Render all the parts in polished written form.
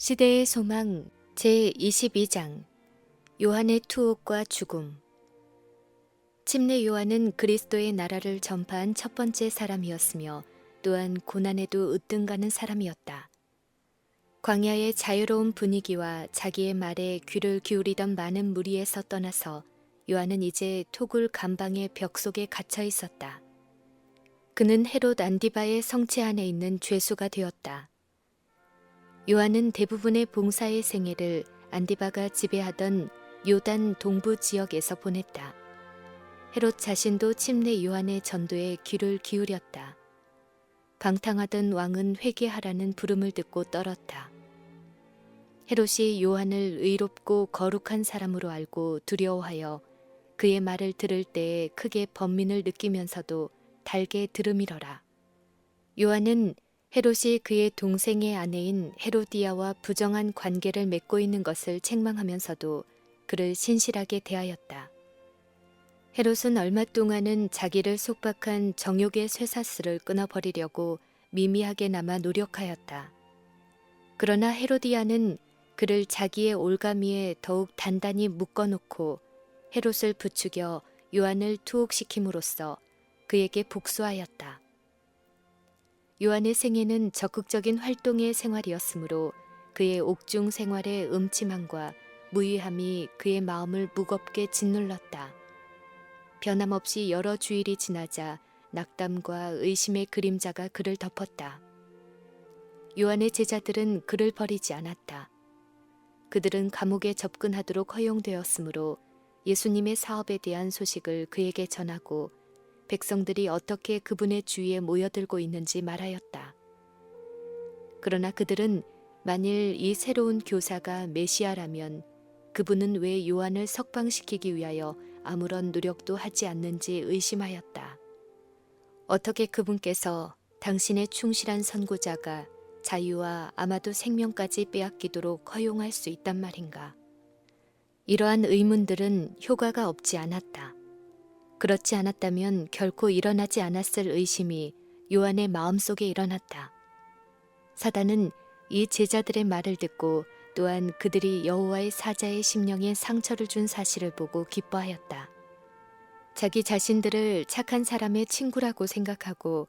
시대의 소망 제22장 요한의 투옥과 죽음. 침례 요한은 그리스도의 나라를 전파한 첫 번째 사람이었으며 또한 고난에도 으뜸가는 사람이었다. 광야의 자유로운 분위기와 자기의 말에 귀를 기울이던 많은 무리에서 떠나서 요한은 이제 토굴 감방의 벽 속에 갇혀 있었다. 그는 헤롯 안디바의 성체 안에 있는 죄수가 되었다. 요한은 대부분의 봉사의 생애를 안디바가 지배하던 요단 동부 지역에서 보냈다. 헤롯 자신도 침례 요한의 전도에 귀를 기울였다. 방탕하던 왕은 회개하라는 부름을 듣고 떨었다. 헤롯이 요한을 의롭고 거룩한 사람으로 알고 두려워하여 그의 말을 들을 때에 크게 번민을 느끼면서도 달게 들으밀어라. 요한은 헤롯이 그의 동생의 아내인 헤로디아와 부정한 관계를 맺고 있는 것을 책망하면서도 그를 신실하게 대하였다. 헤롯은 얼마 동안은 자기를 속박한 정욕의 쇠사슬을 끊어버리려고 미미하게나마 노력하였다. 그러나 헤로디아는 그를 자기의 올가미에 더욱 단단히 묶어놓고 헤롯을 부추겨 요한을 투옥시킴으로써 그에게 복수하였다. 요한의 생애는 적극적인 활동의 생활이었으므로 그의 옥중 생활의 음침함과 무의함이 그의 마음을 무겁게 짓눌렀다. 변함없이 여러 주일이 지나자 낙담과 의심의 그림자가 그를 덮었다. 요한의 제자들은 그를 버리지 않았다. 그들은 감옥에 접근하도록 허용되었으므로 예수님의 사업에 대한 소식을 그에게 전하고 백성들이 어떻게 그분의 주위에 모여들고 있는지 말하였다. 그러나 그들은 만일 이 새로운 교사가 메시아라면 그분은 왜 요한을 석방시키기 위하여 아무런 노력도 하지 않는지 의심하였다. 어떻게 그분께서 당신의 충실한 선고자가 자유와 아마도 생명까지 빼앗기도록 허용할 수 있단 말인가? 이러한 의문들은 효과가 없지 않았다. 그렇지 않았다면 결코 일어나지 않았을 의심이 요한의 마음속에 일어났다. 사단은 이 제자들의 말을 듣고 또한 그들이 여호와의 사자의 심령에 상처를 준 사실을 보고 기뻐하였다. 자기 자신들을 착한 사람의 친구라고 생각하고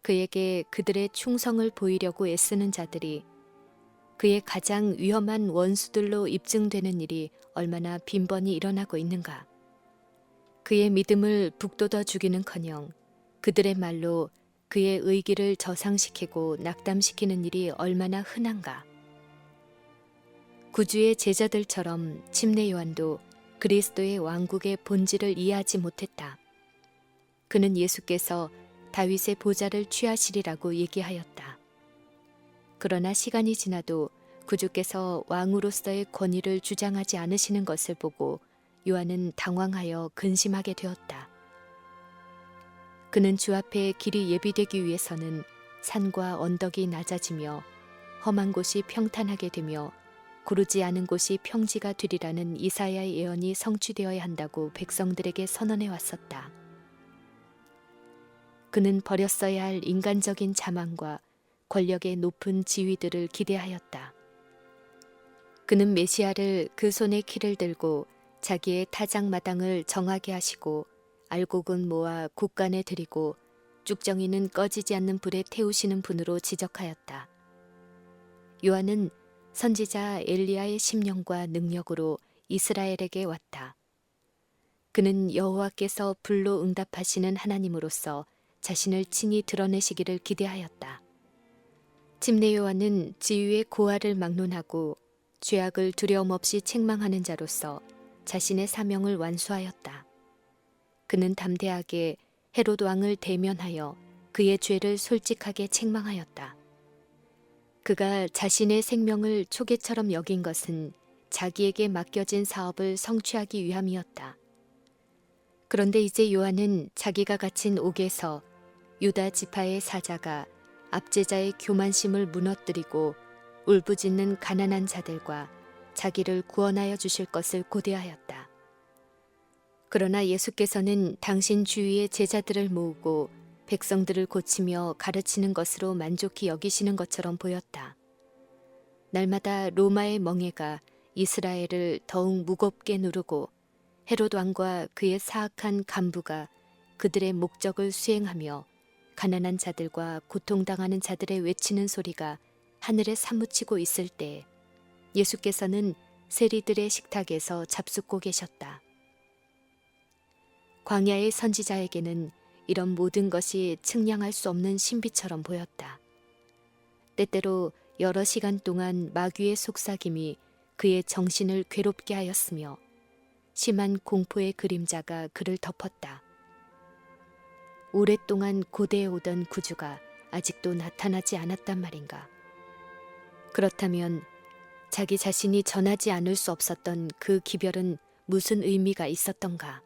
그에게 그들의 충성을 보이려고 애쓰는 자들이 그의 가장 위험한 원수들로 입증되는 일이 얼마나 빈번히 일어나고 있는가. 그의 믿음을 북돋아 주기는커녕 그들의 말로 그의 의기를 저상시키고 낙담시키는 일이 얼마나 흔한가. 구주의 제자들처럼 침례 요한도 그리스도의 왕국의 본질을 이해하지 못했다. 그는 예수께서 다윗의 보좌를 취하시리라고 얘기하였다. 그러나 시간이 지나도 구주께서 왕으로서의 권위를 주장하지 않으시는 것을 보고 요한은 당황하여 근심하게 되었다. 그는 주 앞에 길이 예비되기 위해서는 산과 언덕이 낮아지며 험한 곳이 평탄하게 되며 고르지 않은 곳이 평지가 되리라는 이사야의 예언이 성취되어야 한다고 백성들에게 선언해 왔었다. 그는 버렸어야 할 인간적인 자만과 권력의 높은 지위들을 기대하였다. 그는 메시아를 그 손에 키를 들고 자기의 타작마당을 정하게 하시고 알곡은 모아 국간에 들이고 쭉정이는 꺼지지 않는 불에 태우시는 분으로 지적하였다. 요한은 선지자 엘리야의 심령과 능력으로 이스라엘에게 왔다. 그는 여호와께서 불로 응답하시는 하나님으로서 자신을 친히 드러내시기를 기대하였다. 침례 요한은 지위의 고하를 막론하고 죄악을 두려움 없이 책망하는 자로서 자신의 사명을 완수하였다. 그는 담대하게 헤롯 왕을 대면하여 그의 죄를 솔직하게 책망하였다. 그가 자신의 생명을 초계처럼 여긴 것은 자기에게 맡겨진 사업을 성취하기 위함이었다. 그런데 이제 요한은 자기가 갇힌 옥에서 유다 지파의 사자가 압제자의 교만심을 무너뜨리고 울부짖는 가난한 자들과 자기를 구원하여 주실 것을 고대하였다. 그러나 예수께서는 당신 주위의 제자들을 모으고 백성들을 고치며 가르치는 것으로 만족히 여기시는 것처럼 보였다. 날마다 로마의 멍에가 이스라엘을 더욱 무겁게 누르고 헤롯 왕과 그의 사악한 간부가 그들의 목적을 수행하며 가난한 자들과 고통당하는 자들의 외치는 소리가 하늘에 사무치고 있을 때 예수께서는 세리들의 식탁에서 잡숫고 계셨다. 광야의 선지자에게는 이런 모든 것이 측량할 수 없는 신비처럼 보였다. 때때로 여러 시간 동안 마귀의 속삭임이 그의 정신을 괴롭게 하였으며 심한 공포의 그림자가 그를 덮었다. 오랫동안 고대해 오던 구주가 아직도 나타나지 않았단 말인가. 그렇다면 자기 자신이 전하지 않을 수 없었던 그 기별은 무슨 의미가 있었던가.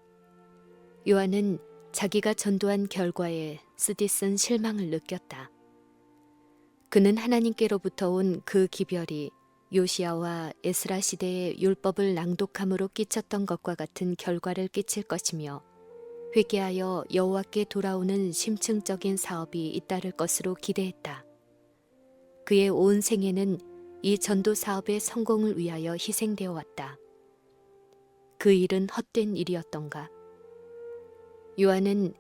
요한은 자기가 전도한 결과에 쓰디쓴 실망을 느꼈다. 그는 하나님께로부터 온 그 기별이 요시야와 에스라 시대의 율법을 낭독함으로 끼쳤던 것과 같은 결과를 끼칠 것이며 회개하여 여호와께 돌아오는 심층적인 사업이 잇따를 것으로 기대했다. 그의 온 생애는 이 전도 사업의 성공을 위하여 희생되어 왔다. 그 일은 헛된 일이었던가? 요한은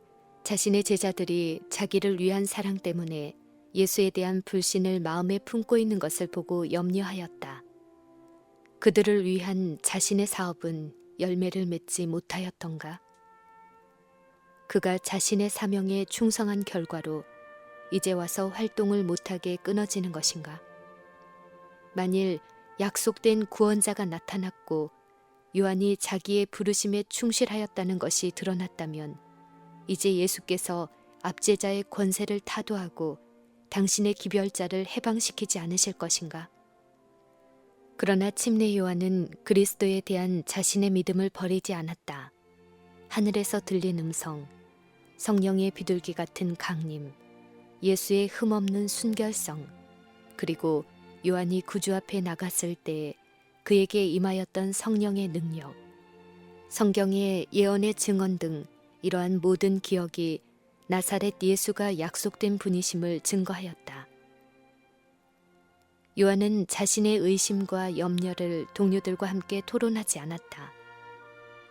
자신의 제자들이 자기를 위한 사랑 때문에 예수에 대한 불신을 마음에 품고 있는 것을 보고 염려하였다. 그들을 위한 자신의 사업은 열매를 맺지 못하였던가? 그가 자신의 사명에 충성한 결과로 이제 와서 활동을 못하게 끊어지는 것인가? 만일 약속된 구원자가 나타났고 요한이 자기의 부르심에 충실하였다는 것이 드러났다면 이제 예수께서 압제자의 권세를 타도하고 당신의 기별자를 해방시키지 않으실 것인가? 그러나 침례 요한은 그리스도에 대한 자신의 믿음을 버리지 않았다. 하늘에서 들린 음성, 성령의 비둘기 같은 강림, 예수의 흠없는 순결성, 그리고 요한이 구주 앞에 나갔을 때 그에게 임하였던 성령의 능력, 성경의 예언의 증언 등 이러한 모든 기억이 나사렛 예수가 약속된 분이심을 증거하였다. 요한은 자신의 의심과 염려를 동료들과 함께 토론하지 않았다.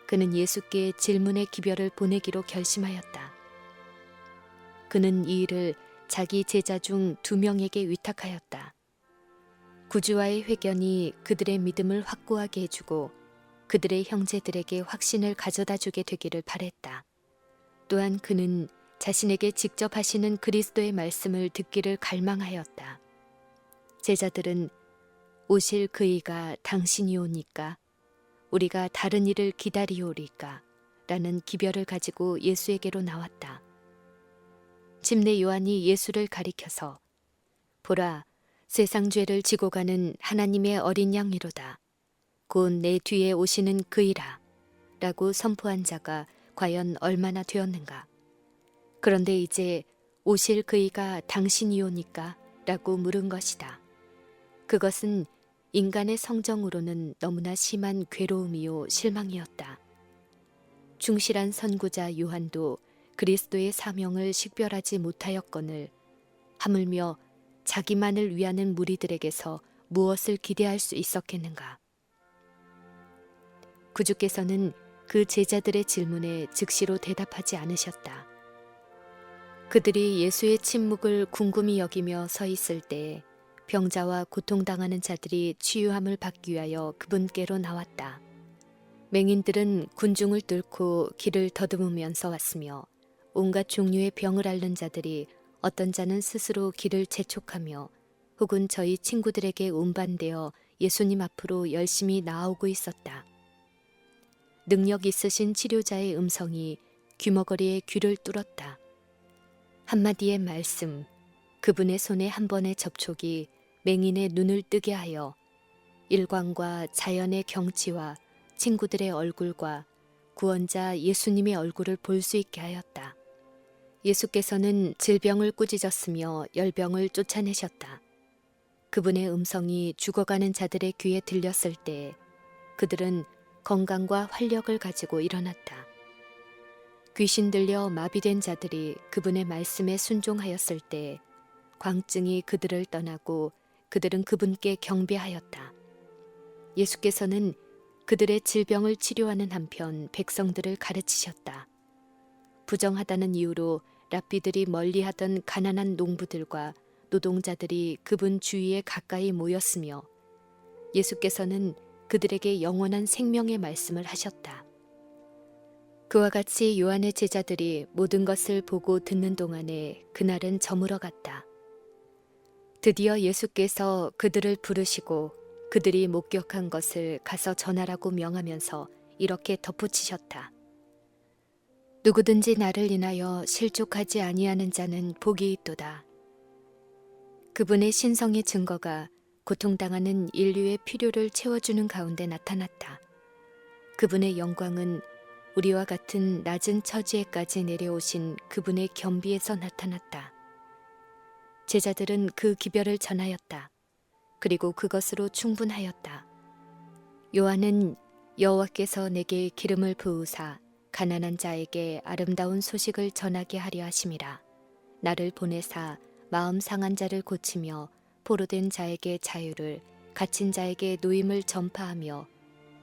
그는 예수께 질문의 기별을 보내기로 결심하였다. 그는 이 일을 자기 제자 중 2명에게 위탁하였다. 구주와의 회견이 그들의 믿음을 확고하게 해주고 그들의 형제들에게 확신을 가져다 주게 되기를 바랬다. 또한 그는 자신에게 직접 하시는 그리스도의 말씀을 듣기를 갈망하였다. 제자들은 오실 그이가 당신이오니까 우리가 다른 일을 기다리오리까 라는 기별을 가지고 예수에게로 나왔다. 침례 요한이 예수를 가리켜서 보라, 세상 죄를 지고 가는 하나님의 어린 양이로다. 곧 내 뒤에 오시는 그이라 라고 선포한 자가 과연 얼마나 되었는가. 그런데 이제 오실 그이가 당신이오니까 라고 물은 것이다. 그것은 인간의 성정으로는 너무나 심한 괴로움이요 실망이었다. 충실한 선구자 요한도 그리스도의 사명을 식별하지 못하였거늘 하물며 자기만을 위하는 무리들에게서 무엇을 기대할 수 있었겠는가. 구주께서는 그 제자들의 질문에 즉시로 대답하지 않으셨다. 그들이 예수의 침묵을 궁금히 여기며 서 있을 때 병자와 고통당하는 자들이 치유함을 받기 위하여 그분께로 나왔다. 맹인들은 군중을 뚫고 길을 더듬으면서 왔으며 온갖 종류의 병을 앓는 자들이 어떤 자는 스스로 길을 재촉하며 혹은 저희 친구들에게 운반되어 예수님 앞으로 열심히 나아오고 있었다. 능력 있으신 치료자의 음성이 귀머거리의 귀를 뚫었다. 한마디의 말씀, 그분의 손의 한 번의 접촉이 맹인의 눈을 뜨게 하여 일광과 자연의 경치와 친구들의 얼굴과 구원자 예수님의 얼굴을 볼 수 있게 하였다. 예수께서는 질병을 꾸짖었으며 열병을 쫓아내셨다. 그분의 음성이 죽어가는 자들의 귀에 들렸을 때 그들은 건강과 활력을 가지고 일어났다. 귀신 들려 마비된 자들이 그분의 말씀에 순종하였을 때 광증이 그들을 떠나고 그들은 그분께 경배하였다. 예수께서는 그들의 질병을 치료하는 한편 백성들을 가르치셨다. 부정하다는 이유로 랍비들이 멀리하던 가난한 농부들과 노동자들이 그분 주위에 가까이 모였으며 예수께서는 그들에게 영원한 생명의 말씀을 하셨다. 그와 같이 요한의 제자들이 모든 것을 보고 듣는 동안에 그날은 저물어 갔다. 드디어 예수께서 그들을 부르시고 그들이 목격한 것을 가서 전하라고 명하면서 이렇게 덧붙이셨다. 누구든지 나를 인하여 실족하지 아니하는 자는 복이 있도다. 그분의 신성의 증거가 고통당하는 인류의 필요를 채워주는 가운데 나타났다. 그분의 영광은 우리와 같은 낮은 처지에까지 내려오신 그분의 겸비에서 나타났다. 제자들은 그 기별을 전하였다. 그리고 그것으로 충분하였다. 요한은 여호와께서 내게 기름을 부으사 가난한 자에게 아름다운 소식을 전하게 하려 하심이라. 나를 보내사 마음 상한 자를 고치며 포로된 자에게 자유를, 갇힌 자에게 노임을 전파하며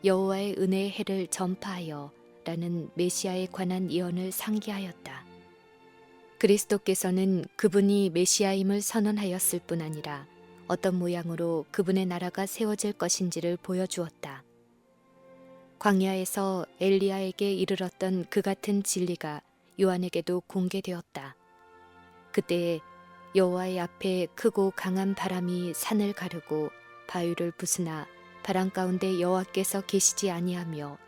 여호와의 은혜의 해를 전파하여 라는 메시아에 관한 예언을 상기하였다. 그리스도께서는 그분이 메시아임을 선언하였을 뿐 아니라 어떤 모양으로 그분의 나라가 세워질 것인지를 보여주었다. 광야에서 엘리야에게 이르렀던 그 같은 진리가 요한에게도 공개되었다. 그때 여호와의 앞에 크고 강한 바람이 산을 가르고 바위를 부수나 바람 가운데 여호와께서 계시지 아니하며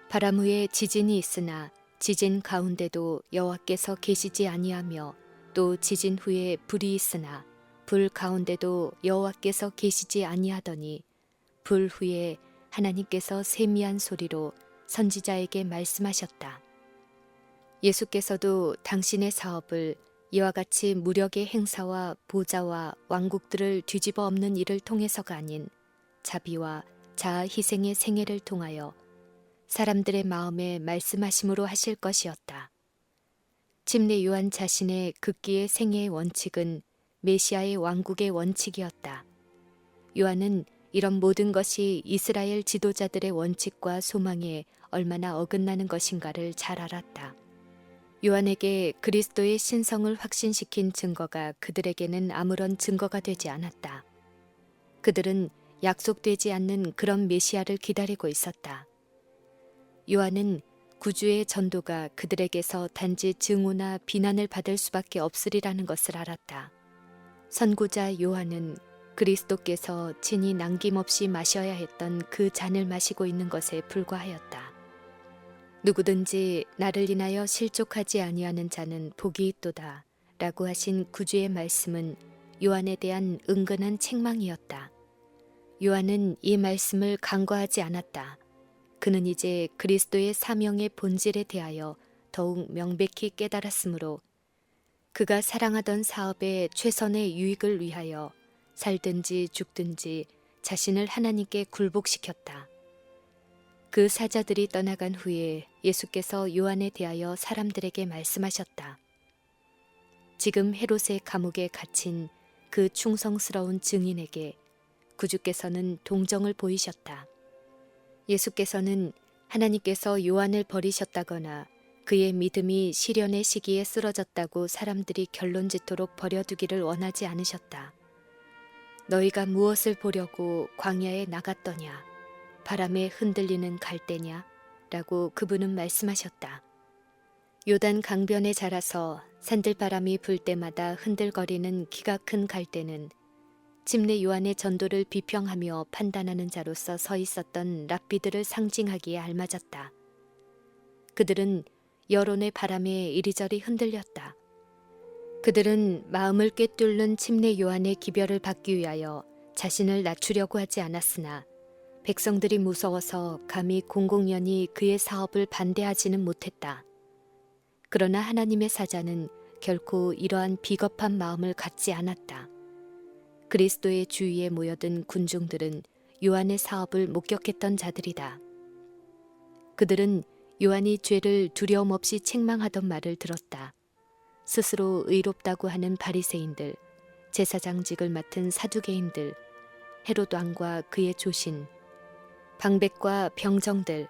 바람 후에 지진이 있으나 지진 가운데도 여호와께서 계시지 아니하며 또 지진 후에 불이 있으나 불 가운데도 여호와께서 계시지 아니하더니 불 후에 하나님께서 세미한 소리로 선지자에게 말씀하셨다. 예수께서도 당신의 사업을 이와 같이 무력의 행사와 보좌와 왕국들을 뒤집어 엎는 일을 통해서가 아닌 자비와 자아 희생의 생애를 통하여 사람들의 마음에 말씀하심으로 하실 것이었다. 침례 요한 자신의 극기의 생애의 원칙은 메시아의 왕국의 원칙이었다. 요한은 이런 모든 것이 이스라엘 지도자들의 원칙과 소망에 얼마나 어긋나는 것인가를 잘 알았다. 요한에게 그리스도의 신성을 확신시킨 증거가 그들에게는 아무런 증거가 되지 않았다. 그들은 약속되지 않는 그런 메시아를 기다리고 있었다. 요한은 구주의 전도가 그들에게서 단지 증오나 비난을 받을 수밖에 없으리라는 것을 알았다. 선구자 요한은 그리스도께서 친히 남김없이 마셔야 했던 그 잔을 마시고 있는 것에 불과하였다. 누구든지 나를 인하여 실족하지 아니하는 자는 복이 있도다 라고 하신 구주의 말씀은 요한에 대한 은근한 책망이었다. 요한은 이 말씀을 간과하지 않았다. 그는 이제 그리스도의 사명의 본질에 대하여 더욱 명백히 깨달았으므로 그가 사랑하던 사업의 최선의 유익을 위하여 살든지 죽든지 자신을 하나님께 굴복시켰다. 그 사자들이 떠나간 후에 예수께서 요한에 대하여 사람들에게 말씀하셨다. 지금 헤롯의 감옥에 갇힌 그 충성스러운 증인에게 구주께서는 동정을 보이셨다. 예수께서는 하나님께서 요한을 버리셨다거나 그의 믿음이 시련의 시기에 쓰러졌다고 사람들이 결론짓도록 버려두기를 원하지 않으셨다. 너희가 무엇을 보려고 광야에 나갔더냐? 바람에 흔들리는 갈대냐? 라고 그분은 말씀하셨다. 요단 강변에 자라서 산들바람이 불 때마다 흔들거리는 키가 큰 갈대는 침례 요한의 전도를 비평하며 판단하는 자로서 서 있었던 랍비들을 상징하기에 알맞았다. 그들은 여론의 바람에 이리저리 흔들렸다. 그들은 마음을 꿰뚫는 침례 요한의 기별을 받기 위하여 자신을 낮추려고 하지 않았으나 백성들이 무서워서 감히 공공연히 그의 사업을 반대하지는 못했다. 그러나 하나님의 사자는 결코 이러한 비겁한 마음을 갖지 않았다. 그리스도의 주위에 모여든 군중들은 요한의 사업을 목격했던 자들이다. 그들은 요한이 죄를 두려움 없이 책망하던 말을 들었다. 스스로 의롭다고 하는 바리새인들, 제사장직을 맡은 사두개인들, 헤롯 왕과 그의 조신, 방백과 병정들,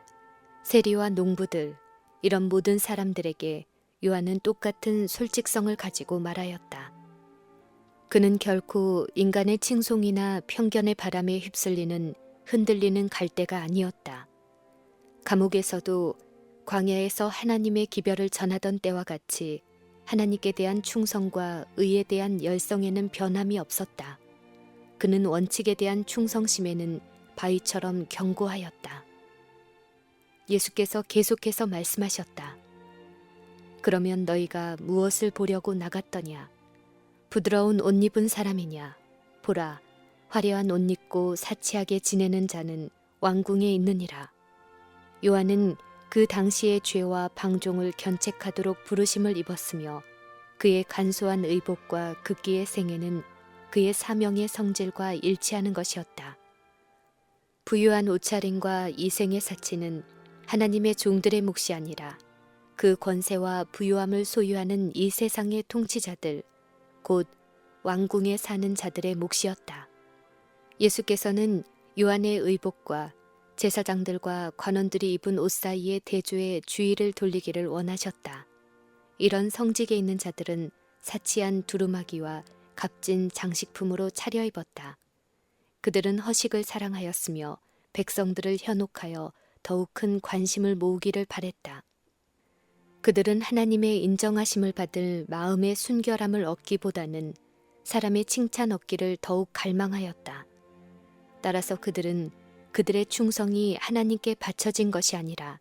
세리와 농부들, 이런 모든 사람들에게 요한은 똑같은 솔직성을 가지고 말하였다. 그는 결코 인간의 칭송이나 편견의 바람에 휩쓸리는 흔들리는 갈대가 아니었다. 감옥에서도 광야에서 하나님의 기별을 전하던 때와 같이 하나님께 대한 충성과 의에 대한 열성에는 변함이 없었다. 그는 원칙에 대한 충성심에는 바위처럼 견고하였다. 예수께서 계속해서 말씀하셨다. 그러면 너희가 무엇을 보려고 나갔더냐? 부드러운 옷 입은 사람이냐? 보라, 화려한 옷 입고 사치하게 지내는 자는 왕궁에 있느니라. 요한은 그 당시의 죄와 방종을 견책하도록 부르심을 입었으며 그의 간소한 의복과 극기의 생애는 그의 사명의 성질과 일치하는 것이었다. 부유한 옷차림과 이생의 사치는 하나님의 종들의 몫이 아니라 그 권세와 부유함을 소유하는 이 세상의 통치자들, 곧 왕궁에 사는 자들의 몫이었다. 예수께서는 요한의 의복과 제사장들과 관원들이 입은 옷 사이의 대조에 주의를 돌리기를 원하셨다. 이런 성직에 있는 자들은 사치한 두루마기와 값진 장식품으로 차려입었다. 그들은 허식을 사랑하였으며 백성들을 현혹하여 더욱 큰 관심을 모으기를 바랬다. 그들은 하나님의 인정하심을 받을 마음의 순결함을 얻기보다는 사람의 칭찬 얻기를 더욱 갈망하였다. 따라서 그들은 그들의 충성이 하나님께 바쳐진 것이 아니라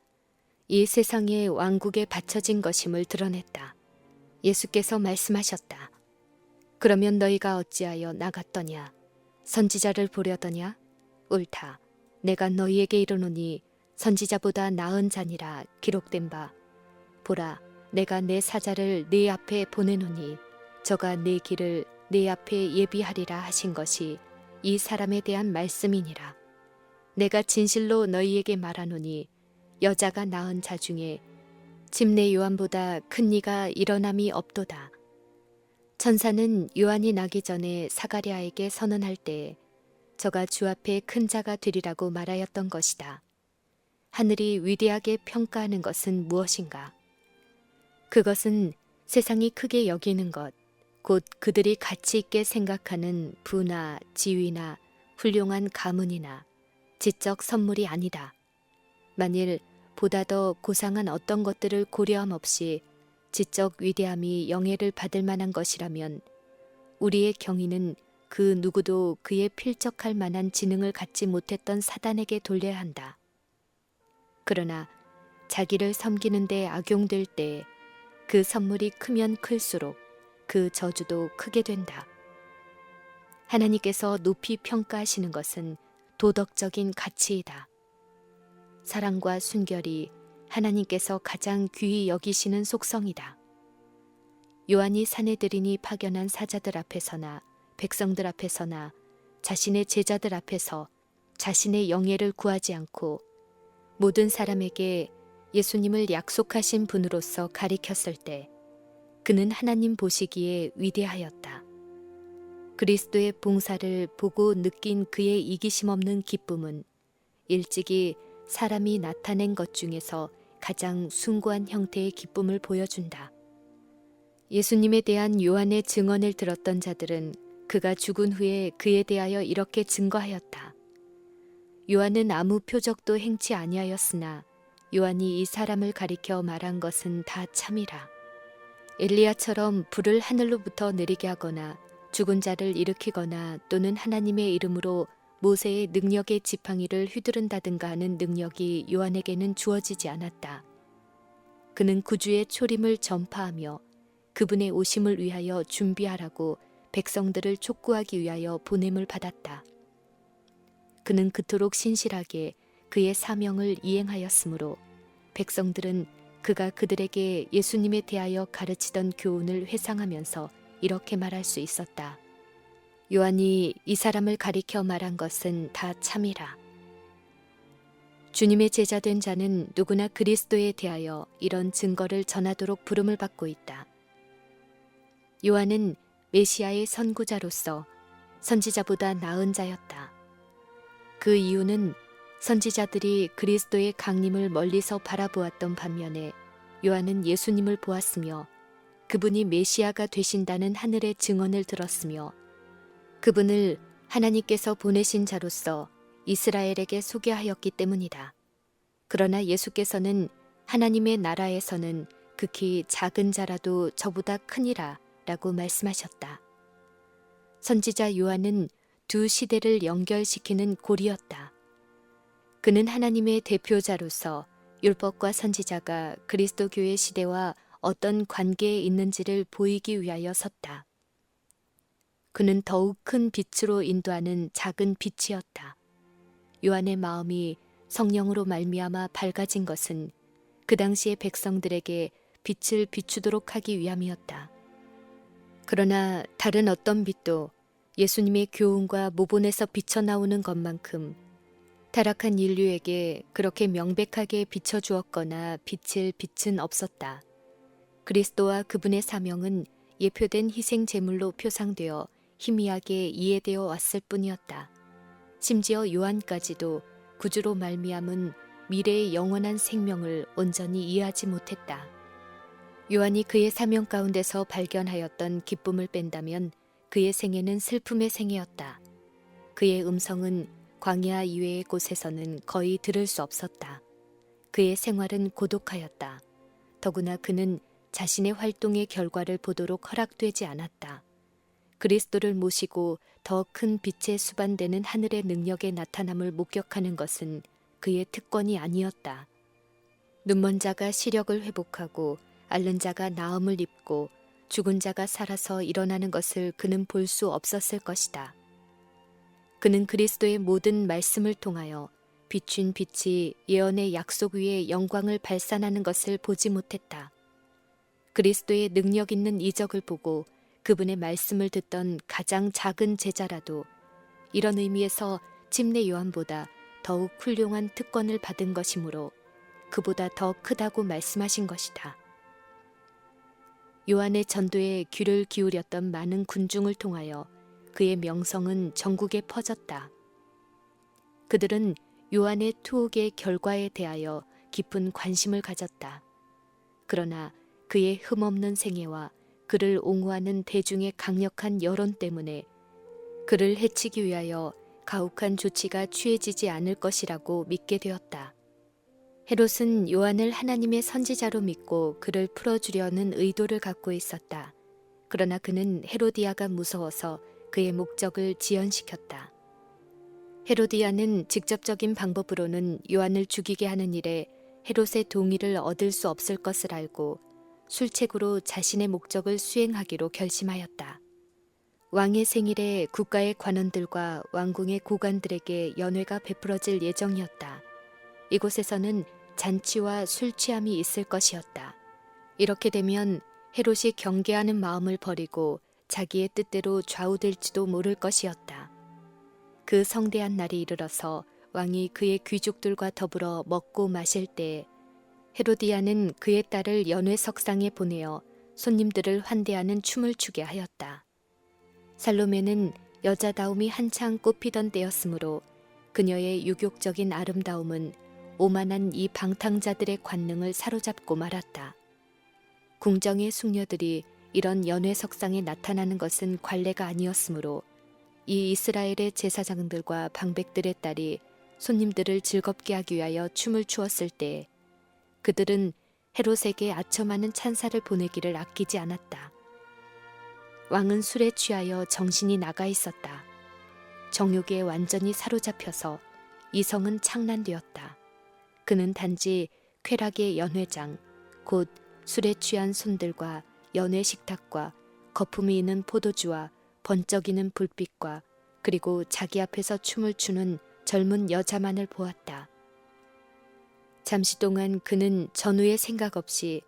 이 세상의 왕국에 바쳐진 것임을 드러냈다. 예수께서 말씀하셨다. 그러면 너희가 어찌하여 나갔더냐? 선지자를 보려더냐? 옳다. 내가 너희에게 이르노니 선지자보다 나은 자니라 기록된 바. 보라, 내가 내 사자를 네 앞에 보내노니 저가 내 길을 네 앞에 예비하리라 하신 것이 이 사람에 대한 말씀이니라. 내가 진실로 너희에게 말하노니 여자가 낳은 자 중에 집내 요한보다 큰 이가 일어남이 없도다. 천사는 요한이 나기 전에 사가랴에게 선언할 때에 저가 주 앞에 큰 자가 되리라고 말하였던 것이다. 하늘이 위대하게 평가하는 것은 무엇인가? 그것은 세상이 크게 여기는 것, 곧 그들이 가치 있게 생각하는 부나 지위나 훌륭한 가문이나 지적 선물이 아니다. 만일 보다 더 고상한 어떤 것들을 고려함 없이 지적 위대함이 영예를 받을 만한 것이라면 우리의 경위는 그 누구도 그에 필적할 만한 지능을 갖지 못했던 사단에게 돌려야 한다. 그러나 자기를 섬기는 데 악용될 때에 그 선물이 크면 클수록 그 저주도 크게 된다. 하나님께서 높이 평가하시는 것은 도덕적인 가치이다. 사랑과 순결이 하나님께서 가장 귀히 여기시는 속성이다. 요한이 사내들인이 파견한 사자들 앞에서나 백성들 앞에서나 자신의 제자들 앞에서 자신의 영예를 구하지 않고 모든 사람에게 예수님을 약속하신 분으로서 가리켰을 때 그는 하나님 보시기에 위대하였다. 그리스도의 봉사를 보고 느낀 그의 이기심 없는 기쁨은 일찍이 사람이 나타낸 것 중에서 가장 숭고한 형태의 기쁨을 보여준다. 예수님에 대한 요한의 증언을 들었던 자들은 그가 죽은 후에 그에 대하여 이렇게 증거하였다. 요한은 아무 표적도 행치 아니하였으나 요한이 이 사람을 가리켜 말한 것은 다 참이라. 엘리야처럼 불을 하늘로부터 내리게 하거나 죽은 자를 일으키거나 또는 하나님의 이름으로 모세의 능력의 지팡이를 휘두른다든가 하는 능력이 요한에게는 주어지지 않았다. 그는 구주의 초림을 전파하며 그분의 오심을 위하여 준비하라고 백성들을 촉구하기 위하여 보냄을 받았다. 그는 그토록 신실하게 그의 사명을 이행하였으므로 백성들은 그가 그들에게 예수님에 대하여 가르치던 교훈을 회상하면서 이렇게 말할 수 있었다. 요한이 이 사람을 가리켜 말한 것은 다 참이라. 주님의 제자된 자는 누구나 그리스도에 대하여 이런 증거를 전하도록 부름을 받고 있다. 요한은 메시아의 선구자로서 선지자보다 나은 자였다. 그 이유는 선지자들이 그리스도의 강림을 멀리서 바라보았던 반면에 요한은 예수님을 보았으며 그분이 메시아가 되신다는 하늘의 증언을 들었으며 그분을 하나님께서 보내신 자로서 이스라엘에게 소개하였기 때문이다. 그러나 예수께서는 하나님의 나라에서는 극히 작은 자라도 저보다 크니라 라고 말씀하셨다. 선지자 요한은 두 시대를 연결시키는 고리였다. 그는 하나님의 대표자로서 율법과 선지자가 그리스도 교회 시대와 어떤 관계에 있는지를 보이기 위하여 섰다. 그는 더욱 큰 빛으로 인도하는 작은 빛이었다. 요한의 마음이 성령으로 말미암아 밝아진 것은 그 당시의 백성들에게 빛을 비추도록 하기 위함이었다. 그러나 다른 어떤 빛도 예수님의 교훈과 모본에서 비쳐나오는 것만큼 타락한 인류에게 그렇게 명백하게 비춰주었거나 비칠 빛은 없었다. 그리스도와 그분의 사명은 예표된 희생 제물로 표상되어 희미하게 이해되어 왔을 뿐이었다. 심지어 요한까지도 구주로 말미암은 미래의 영원한 생명을 온전히 이해하지 못했다. 요한이 그의 사명 가운데서 발견하였던 기쁨을 뺀다면 그의 생애는 슬픔의 생애였다. 그의 음성은 광야 이외의 곳에서는 거의 들을 수 없었다. 그의 생활은 고독하였다. 더구나 그는 자신의 활동의 결과를 보도록 허락되지 않았다. 그리스도를 모시고 더 큰 빛에 수반되는 하늘의 능력의 나타남을 목격하는 것은 그의 특권이 아니었다. 눈먼 자가 시력을 회복하고 앓는 자가 나음을 입고 죽은 자가 살아서 일어나는 것을 그는 볼 수 없었을 것이다. 그는 그리스도의 모든 말씀을 통하여 비춘 빛이 예언의 약속 위에 영광을 발산하는 것을 보지 못했다. 그리스도의 능력 있는 이적을 보고 그분의 말씀을 듣던 가장 작은 제자라도 이런 의미에서 침례 요한보다 더욱 훌륭한 특권을 받은 것이므로 그보다 더 크다고 말씀하신 것이다. 요한의 전도에 귀를 기울였던 많은 군중을 통하여 그의 명성은 전국에 퍼졌다. 그들은 요한의 투옥의 결과에 대하여 깊은 관심을 가졌다. 그러나 그의 흠없는 생애와 그를 옹호하는 대중의 강력한 여론 때문에 그를 해치기 위하여 가혹한 조치가 취해지지 않을 것이라고 믿게 되었다. 헤롯은 요한을 하나님의 선지자로 믿고 그를 풀어주려는 의도를 갖고 있었다. 그러나 그는 헤로디아가 무서워서 그의 목적을 지연시켰다. 헤로디아는 직접적인 방법으로는 요한을 죽이게 하는 일에 헤롯의 동의를 얻을 수 없을 것을 알고 술책으로 자신의 목적을 수행하기로 결심하였다. 왕의 생일에 국가의 관원들과 왕궁의 고관들에게 연회가 베풀어질 예정이었다. 이곳에서는 잔치와 술 취함이 있을 것이었다. 이렇게 되면 헤롯이 경계하는 마음을 버리고 자기의 뜻대로 좌우될지도 모를 것이었다. 그 성대한 날이 이르러서 왕이 그의 귀족들과 더불어 먹고 마실 때에 헤로디아는 그의 딸을 연회석상에 보내어 손님들을 환대하는 춤을 추게 하였다. 살로메는 여자다움이 한창 꽃피던 때였으므로 그녀의 유격적인 아름다움은 오만한 이 방탕자들의 관능을 사로잡고 말았다. 궁정의 숙녀들이 이런 연회석상에 나타나는 것은 관례가 아니었으므로 이 이스라엘의 제사장들과 방백들의 딸이 손님들을 즐겁게 하기 위하여 춤을 추었을 때 그들은 헤롯에게 아첨하는 찬사를 보내기를 아끼지 않았다. 왕은 술에 취하여 정신이 나가 있었다. 정욕에 완전히 사로잡혀서 이성은 창란되었다. 그는 단지 쾌락의 연회장, 곧 술에 취한 손들과 연회 식탁과 거품이 있는 포도주와 번쩍이는 불빛과 그리고 자기 앞에서 춤을 추는 젊은 여자만을 보았다. 잠시 동안 그는 전후의 생각 없이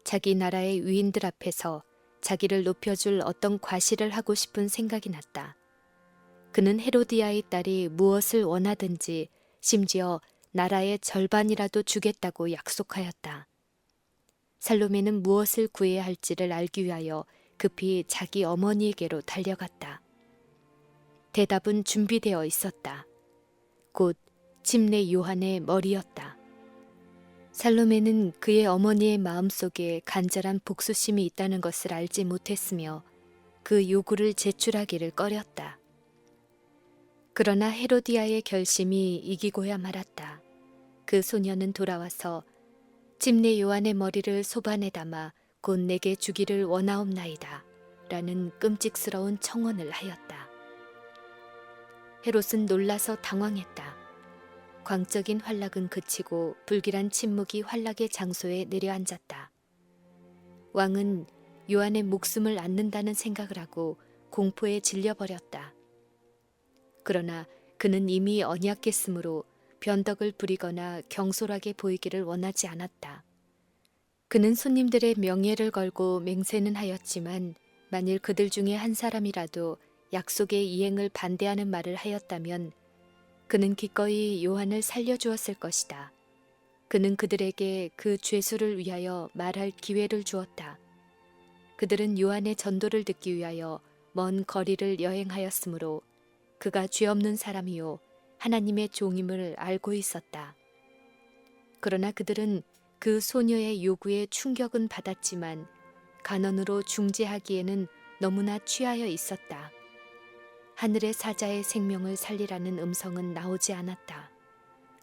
자기 나라의 위인들 앞에서 자기를 높여줄 어떤 과시를 하고 싶은 생각이 났다. 그는 헤로디아의 딸이 무엇을 원하든지 심지어 나라의 절반이라도 주겠다고 약속하였다. 살로메는 무엇을 구해야 할지를 알기 위하여 급히 자기 어머니에게로 달려갔다. 대답은 준비되어 있었다. 곧 침례 요한의 머리였다. 살로메는 그의 어머니의 마음속에 간절한 복수심이 있다는 것을 알지 못했으며 그 요구를 제출하기를 꺼렸다. 그러나 헤로디아의 결심이 이기고야 말았다. 그 소녀는 돌아와서 침례 요한의 머리를 소반에 담아 곧 내게 주기를 원하옵나이다 라는 끔찍스러운 청원을 하였다. 헤롯은 놀라서 당황했다. 광적인 활락은 그치고 불길한 침묵이 활락의 장소에 내려앉았다. 왕은 요한의 목숨을 앗는다는 생각을 하고 공포에 질려버렸다. 그러나 그는 이미 언약했으므로 변덕을 부리거나 경솔하게 보이기를 원하지 않았다. 그는 손님들의 명예를 걸고 맹세는 하였지만 만일 그들 중에 한 사람이라도 약속의 이행을 반대하는 말을 하였다면 그는 기꺼이 요한을 살려주었을 것이다. 그는 그들에게 그 죄수를 위하여 말할 기회를 주었다. 그들은 요한의 전도를 듣기 위하여 먼 거리를 여행하였으므로 그가 죄 없는 사람이요 하나님의 종임을 알고 있었다. 그러나 그들은 그 소녀의 요구에 충격은 받았지만 간언으로 중재하기에는 너무나 취하여 있었다. 하늘의 사자의 생명을 살리라는 음성은 나오지 않았다.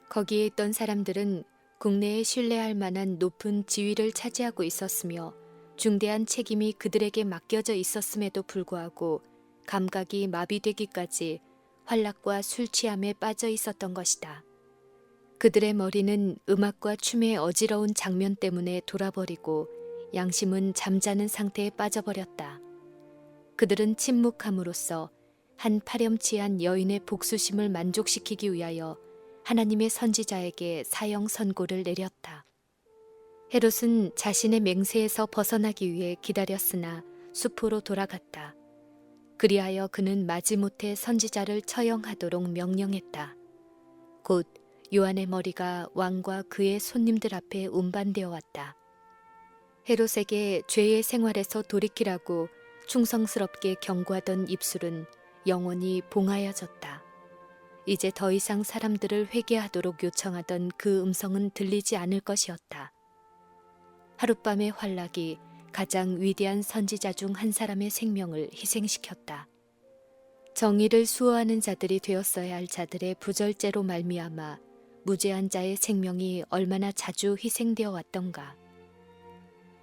거기에 있던 사람들은 국내에 신뢰할 만한 높은 지위를 차지하고 있었으며 중대한 책임이 그들에게 맡겨져 있었음에도 불구하고 감각이 마비되기까지 활락과 술 취함에 빠져 있었던 것이다. 그들의 머리는 음악과 춤의 어지러운 장면 때문에 돌아버리고 양심은 잠자는 상태에 빠져버렸다. 그들은 침묵함으로써 한 파렴치한 여인의 복수심을 만족시키기 위하여 하나님의 선지자에게 사형 선고를 내렸다. 헤롯은 자신의 맹세에서 벗어나기 위해 기다렸으나 숲으로 돌아갔다. 그리하여 그는 마지못해 선지자를 처형하도록 명령했다. 곧 요한의 머리가 왕과 그의 손님들 앞에 운반되어 왔다. 헤롯에게 죄의 생활에서 돌이키라고 충성스럽게 경고하던 입술은 영원히 봉하여졌다. 이제 더 이상 사람들을 회개하도록 요청하던 그 음성은 들리지 않을 것이었다. 하룻밤의 활락이 가장 위대한 선지자 중 한 사람의 생명을 희생시켰다. 정의를 수호하는 자들이 되었어야 할 자들의 부절제로 말미암아 무죄한 자의 생명이 얼마나 자주 희생되어 왔던가.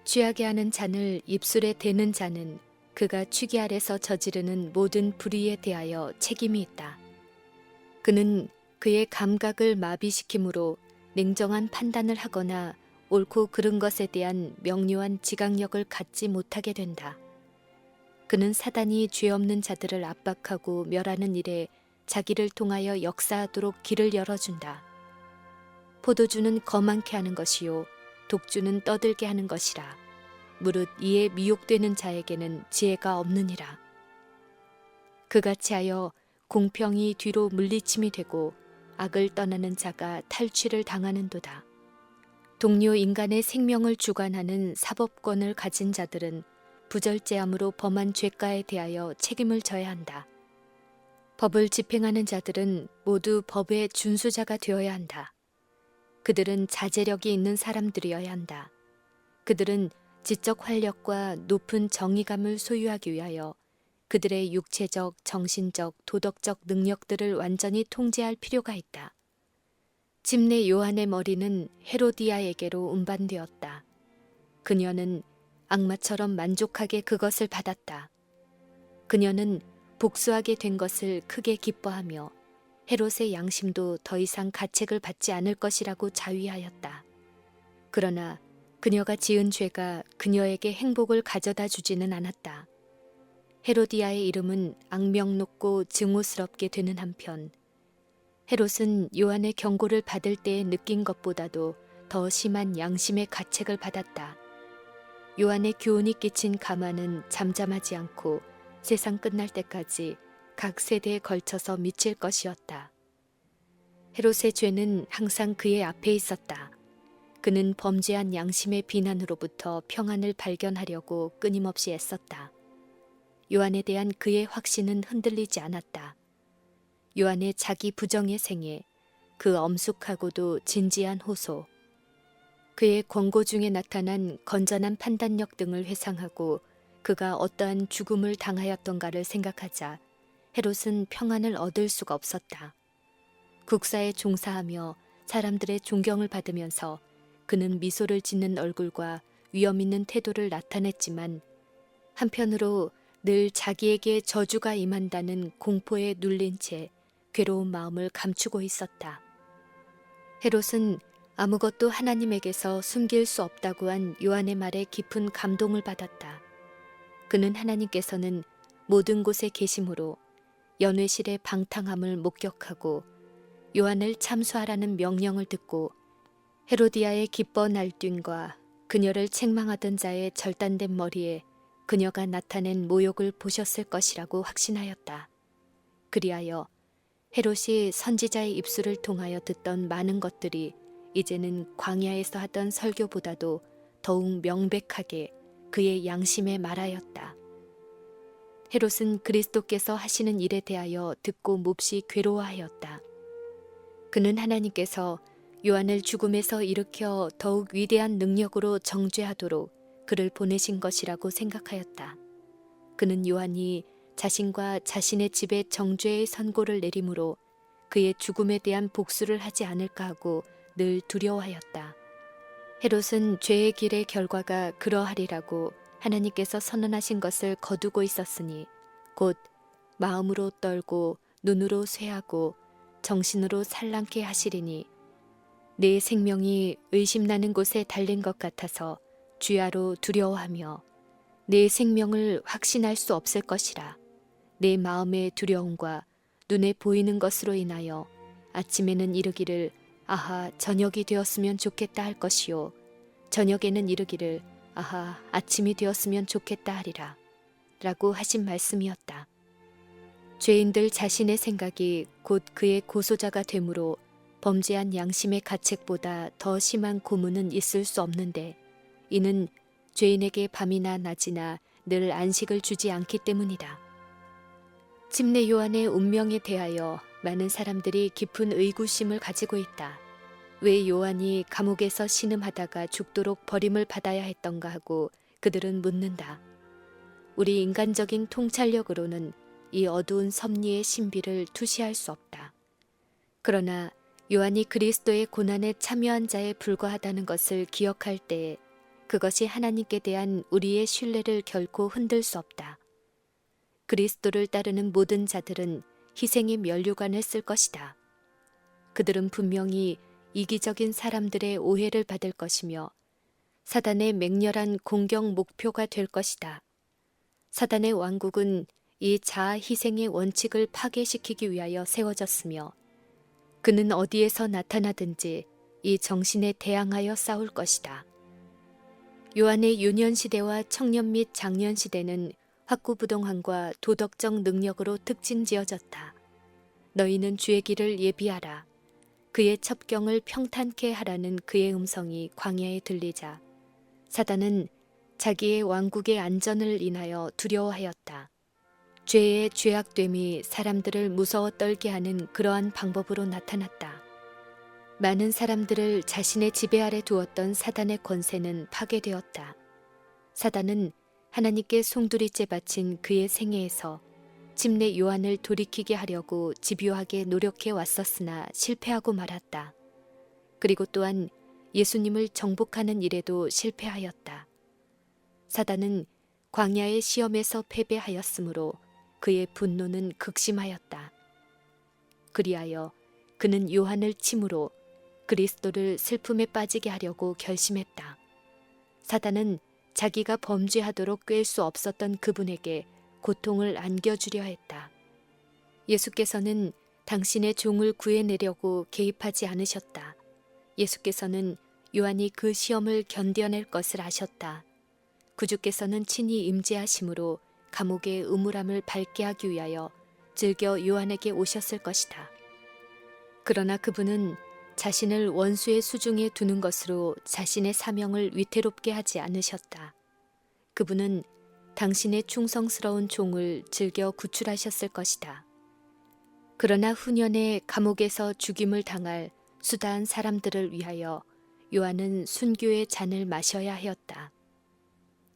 취하게 하는 잔을 입술에 대는 자는 그가 취기 아래서 저지르는 모든 불의에 대하여 책임이 있다. 그는 그의 감각을 마비시킴으로 냉정한 판단을 하거나 옳고 그른 것에 대한 명료한 지각력을 갖지 못하게 된다. 그는 사단이 죄 없는 자들을 압박하고 멸하는 일에 자기를 통하여 역사하도록 길을 열어준다. 포도주는 거만케 하는 것이요 독주는 떠들게 하는 것이라. 무릇 이에 미혹되는 자에게는 지혜가 없느니라. 그같이 하여 공평이 뒤로 물리침이 되고 악을 떠나는 자가 탈취를 당하는도다. 동료 인간의 생명을 주관하는 사법권을 가진 자들은 부절제함으로 범한 죄가에 대하여 책임을 져야 한다. 법을 집행하는 자들은 모두 법의 준수자가 되어야 한다. 그들은 자제력이 있는 사람들이어야 한다. 그들은 지적 활력과 높은 정의감을 소유하기 위하여 그들의 육체적, 정신적, 도덕적 능력들을 완전히 통제할 필요가 있다. 침례 요한의 머리는 헤로디아에게로 운반되었다. 그녀는 악마처럼 만족하게 그것을 받았다. 그녀는 복수하게 된 것을 크게 기뻐하며 헤롯의 양심도 더 이상 가책을 받지 않을 것이라고 자위하였다. 그러나 그녀가 지은 죄가 그녀에게 행복을 가져다 주지는 않았다. 헤로디아의 이름은 악명 높고 증오스럽게 되는 한편 헤롯은 요한의 경고를 받을 때에 느낀 것보다도 더 심한 양심의 가책을 받았다. 요한의 교훈이 끼친 가마는 잠잠하지 않고 세상 끝날 때까지 각 세대에 걸쳐서 미칠 것이었다. 헤롯의 죄는 항상 그의 앞에 있었다. 그는 범죄한 양심의 비난으로부터 평안을 발견하려고 끊임없이 애썼다. 요한에 대한 그의 확신은 흔들리지 않았다. 요한의 자기 부정의 생애, 그 엄숙하고도 진지한 호소, 그의 권고 중에 나타난 건전한 판단력 등을 회상하고 그가 어떠한 죽음을 당하였던가를 생각하자 헤롯은 평안을 얻을 수가 없었다. 국사에 종사하며 사람들의 존경을 받으면서 그는 미소를 짓는 얼굴과 위엄 있는 태도를 나타냈지만 한편으로 늘 자기에게 저주가 임한다는 공포에 눌린 채 괴로운 마음을 감추고 있었다. 헤롯은 아무것도 하나님에게서 숨길 수 없다고 한 요한의 말에 깊은 감동을 받았다. 그는 하나님께서는 모든 곳에 계심으로 연회실의 방탕함을 목격하고 요한을 참수하라는 명령을 듣고 헤로디아의 기뻐 날뛴과 그녀를 책망하던 자의 절단된 머리에 그녀가 나타낸 모욕을 보셨을 것이라고 확신하였다. 그리하여 헤롯이 선지자의 입술을 통하여 듣던 많은 것들이 이제는 광야에서 하던 설교보다도 더욱 명백하게 그의 양심에 말하였다. 헤롯은 그리스도께서 하시는 일에 대하여 듣고 몹시 괴로워하였다. 그는 하나님께서 요한을 죽음에서 일으켜 더욱 위대한 능력으로 정죄하도록 그를 보내신 것이라고 생각하였다. 그는 요한이 자신과 자신의 집에 정죄의 선고를 내림으로 그의 죽음에 대한 복수를 하지 않을까 하고 늘 두려워하였다. 헤롯은 죄의 길의 결과가 그러하리라고 하나님께서 선언하신 것을 거두고 있었으니 곧 마음으로 떨고 눈으로 쇠하고 정신으로 산란케 하시리니 내 생명이 의심나는 곳에 달린 것 같아서 주야로 두려워하며 내 생명을 확신할 수 없을 것이라. 내 마음의 두려움과 눈에 보이는 것으로 인하여 아침에는 이르기를 아하 저녁이 되었으면 좋겠다 할 것이요 저녁에는 이르기를 아하 아침이 되었으면 좋겠다 하리라 라고 하신 말씀이었다. 죄인들 자신의 생각이 곧 그의 고소자가 되므로 범죄한 양심의 가책보다 더 심한 고문은 있을 수 없는데 이는 죄인에게 밤이나 낮이나 늘 안식을 주지 않기 때문이다. 침례 요한의 운명에 대하여 많은 사람들이 깊은 의구심을 가지고 있다. 왜 요한이 감옥에서 신음하다가 죽도록 버림을 받아야 했던가 하고 그들은 묻는다. 우리 인간적인 통찰력으로는 이 어두운 섭리의 신비를 투시할 수 없다. 그러나 요한이 그리스도의 고난에 참여한 자에 불과하다는 것을 기억할 때에 그것이 하나님께 대한 우리의 신뢰를 결코 흔들 수 없다. 그리스도를 따르는 모든 자들은 희생의 면류관을 쓸 것이다. 그들은 분명히 이기적인 사람들의 오해를 받을 것이며 사단의 맹렬한 공격 목표가 될 것이다. 사단의 왕국은 이 자아 희생의 원칙을 파괴시키기 위하여 세워졌으며 그는 어디에서 나타나든지 이 정신에 대항하여 싸울 것이다. 요한의 유년 시대와 청년 및 장년 시대는 확고부동함과 도덕적 능력으로 특징지어졌다. 너희는 주의 길을 예비하라. 그의 첩경을 평탄케 하라는 그의 음성이 광야에 들리자 사단은 자기의 왕국의 안전을 인하여 두려워하였다. 죄의 죄악됨이 사람들을 무서워 떨게 하는 그러한 방법으로 나타났다. 많은 사람들을 자신의 지배 아래 두었던 사단의 권세는 파괴되었다. 사단은 하나님께 송두리째 바친 그의 생애에서 침례 요한을 돌이키게 하려고 집요하게 노력해 왔었으나 실패하고 말았다. 그리고 또한 예수님을 정복하는 일에도 실패하였다. 사단은 광야의 시험에서 패배하였으므로 그의 분노는 극심하였다. 그리하여 그는 요한을 침으로 그리스도를 슬픔에 빠지게 하려고 결심했다. 사단은 자기가 범죄하도록 꿰 수 없었던 그분에게 고통을 안겨주려 했다. 예수께서는 당신의 종을 구해내려고 개입하지 않으셨다. 예수께서는 요한이 그 시험을 견뎌낼 것을 아셨다. 구주께서는 친히 임재하심으로 감옥의 음울함을 밝게 하기 위하여 즐겨 요한에게 오셨을 것이다. 그러나 그분은 자신을 원수의 수중에 두는 것으로 자신의 사명을 위태롭게 하지 않으셨다. 그분은 당신의 충성스러운 종을 즐겨 구출하셨을 것이다. 그러나 후년에 감옥에서 죽임을 당할 수다한 사람들을 위하여 요한은 순교의 잔을 마셔야 하였다.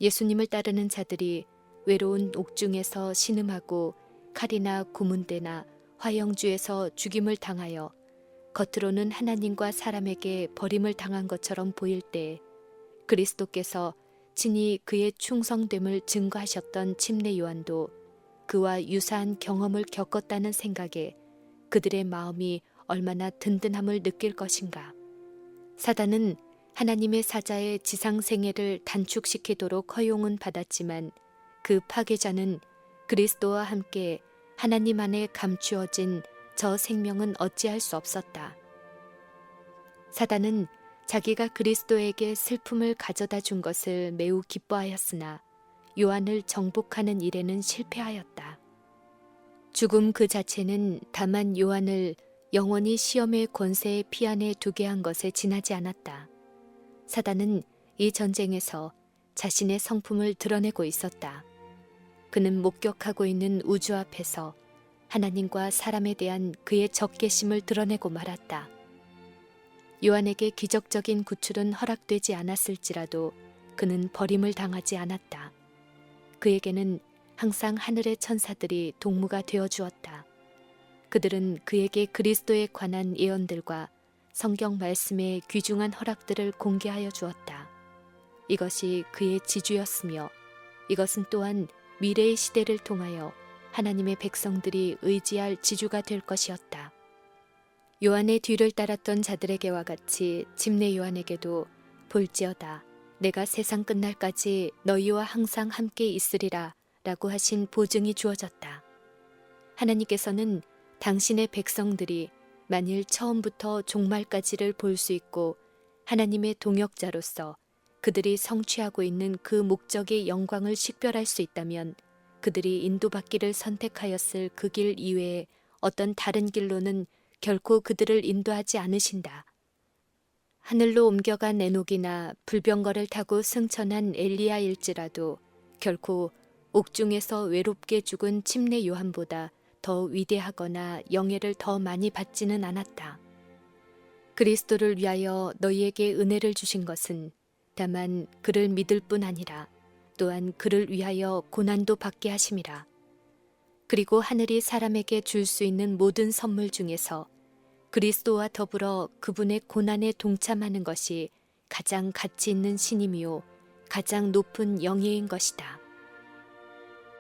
예수님을 따르는 자들이 외로운 옥중에서 신음하고 칼이나 고문대나 화형주에서 죽임을 당하여 겉으로는 하나님과 사람에게 버림을 당한 것처럼 보일 때 그리스도께서 친히 그의 충성됨을 증거하셨던 침례 요한도 그와 유사한 경험을 겪었다는 생각에 그들의 마음이 얼마나 든든함을 느낄 것인가. 사단은 하나님의 사자의 지상생애를 단축시키도록 허용은 받았지만 그 파괴자는 그리스도와 함께 하나님 안에 감추어진 저 생명은 어찌할 수 없었다. 사단은 자기가 그리스도에게 슬픔을 가져다 준 것을 매우 기뻐하였으나 요한을 정복하는 일에는 실패하였다. 죽음 그 자체는 다만 요한을 영원히 시험의 권세의 피 안에 두게 한 것에 지나지 않았다. 사단은 이 전쟁에서 자신의 성품을 드러내고 있었다. 그는 목격하고 있는 우주 앞에서 하나님과 사람에 대한 그의 적개심을 드러내고 말았다. 요한에게 기적적인 구출은 허락되지 않았을지라도 그는 버림을 당하지 않았다. 그에게는 항상 하늘의 천사들이 동무가 되어 주었다. 그들은 그에게 그리스도에 관한 예언들과 성경 말씀의 귀중한 허락들을 공개하여 주었다. 이것이 그의 지주였으며 이것은 또한 미래의 시대를 통하여 하나님의 백성들이 의지할 지주가 될 것이었다. 요한의 뒤를 따랐던 자들에게와 같이 침례 요한에게도 볼지어다 내가 세상 끝날까지 너희와 항상 함께 있으리라 라고 하신 보증이 주어졌다. 하나님께서는 당신의 백성들이 만일 처음부터 종말까지를 볼 수 있고 하나님의 동역자로서 그들이 성취하고 있는 그 목적의 영광을 식별할 수 있다면 그들이 인도받기를 선택하였을 그 길 이외에 어떤 다른 길로는 결코 그들을 인도하지 않으신다. 하늘로 옮겨간 에녹이나 불병거를 타고 승천한 엘리야일지라도 결코 옥중에서 외롭게 죽은 침례 요한보다 더 위대하거나 영예를 더 많이 받지는 않았다. 그리스도를 위하여 너희에게 은혜를 주신 것은 다만 그를 믿을 뿐 아니라 또한 그를 위하여 고난도 받게 하심이라. 그리고 하늘이 사람에게 줄 수 있는 모든 선물 중에서 그리스도와 더불어 그분의 고난에 동참하는 것이 가장 가치 있는 신임이요 가장 높은 영예인 것이다.